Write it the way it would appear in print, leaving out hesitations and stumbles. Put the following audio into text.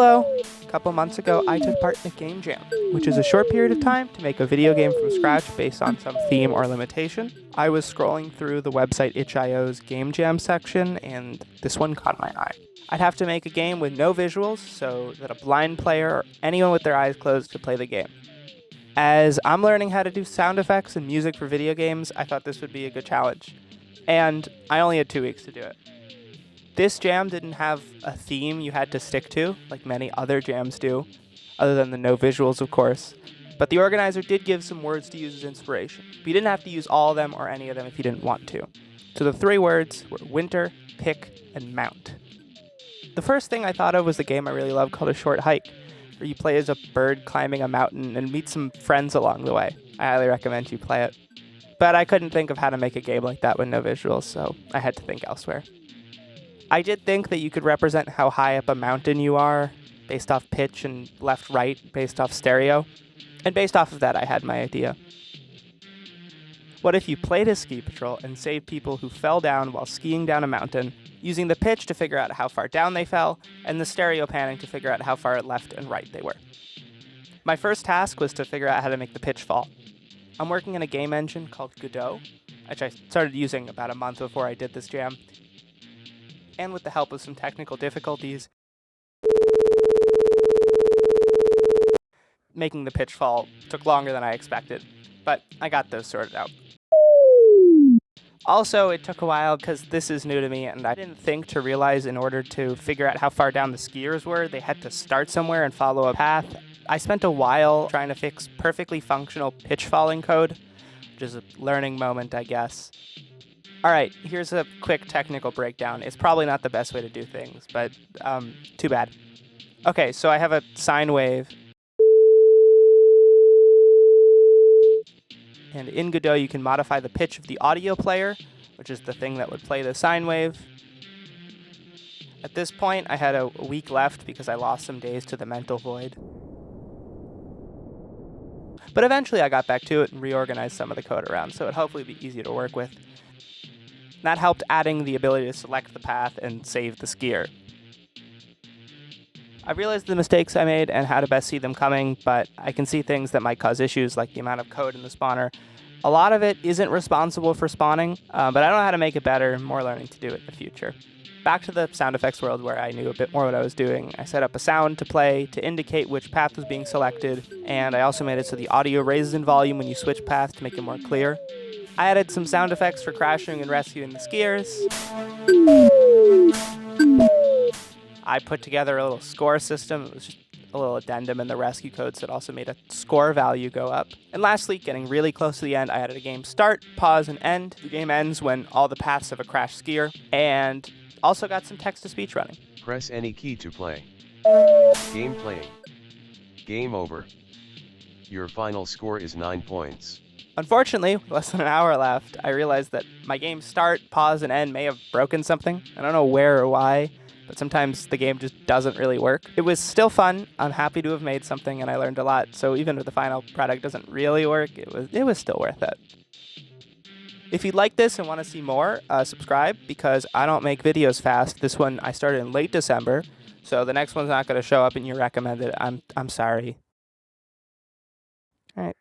Hello! A couple months ago, I took part in a Gamejam, which is a short period of time to make a video game from scratch based on some theme or limitation. I was scrolling through the website itch.io's Gamejam section, and this one caught my eye. I'd have to make a game with no visuals so that a blind player or anyone with their eyes closed could play the game. As I'm learning how to do sound effects and music for video games, I thought this would be a good challenge. And I only had 2 weeks to do it. This jam didn't have a theme you had to stick to, like many other jams do, other than the no visuals, of course. But the organizer did give some words to use as inspiration. But you didn't have to use all of them or any of them if you didn't want to. So the 3 words were winter, pick, and mount. The first thing I thought of was the game I really love called A Short Hike, where you play as a bird climbing a mountain and meet some friends along the way. I highly recommend you play it. But I couldn't think of how to make a game like that with no visuals, so I had to think elsewhere. I did think that you could represent how high up a mountain you are, based off pitch, and left-right, based off stereo. And based off of that, I had my idea. What if you played a ski patrol and saved people who fell down while skiing down a mountain, using the pitch to figure out how far down they fell, and the stereo panning to figure out how far left and right they were? My first task was to figure out how to make the pitch fall. I'm working in a game engine called Godot, which I started using about a month before I did this jam. And with the help of some technical difficulties, making the pitch fall took longer than I expected, but I got those sorted out. Also, it took a while because this is new to me, and I didn't think to realize in order to figure out how far down the skiers were, they had to start somewhere and follow a path. I spent a while trying to fix perfectly functional pitch falling code, which is a learning moment, I guess. Alright, here's a quick technical breakdown. It's probably not the best way to do things, but too bad. Okay, so I have a sine wave. And in Godot, you can modify the pitch of the audio player, which is the thing that would play the sine wave. At this point, I had a week left because I lost some days to the mental void. But eventually I got back to it and reorganized some of the code around, so it'd hopefully be easy to work with. That helped adding the ability to select the path and save the skier. I realized the mistakes I made and how to best see them coming, but I can see things that might cause issues like the amount of code in the spawner. A lot of it isn't responsible for spawning, but I don't know how to make it better. More learning to do it in the future. Back to the sound effects world where I knew a bit more what I was doing. I set up a sound to play to indicate which path was being selected, and I also made it so the audio raises in volume when you switch path to make it more clear. I added some sound effects for crashing and rescuing the skiers. I put together a little score system. It was just a little addendum in the rescue codes that also made a score value go up. And lastly, getting really close to the end, I added a game start, pause, and end. The game ends when all the paths have a crashed skier, and also got some text-to-speech running. Press any key to play. Game playing. Game over. Your final score is 9 points. Unfortunately, with less than an hour left, I realized that my game start, pause, and end may have broken something. I don't know where or why, but sometimes the game just doesn't really work. It was still fun. I'm happy to have made something, and I learned a lot. So even if the final product doesn't really work, it was still worth it. If you like this and want to see more, subscribe, because I don't make videos fast. This one I started in late December, so the next one's not going to show up in your recommended. I'm sorry. All right.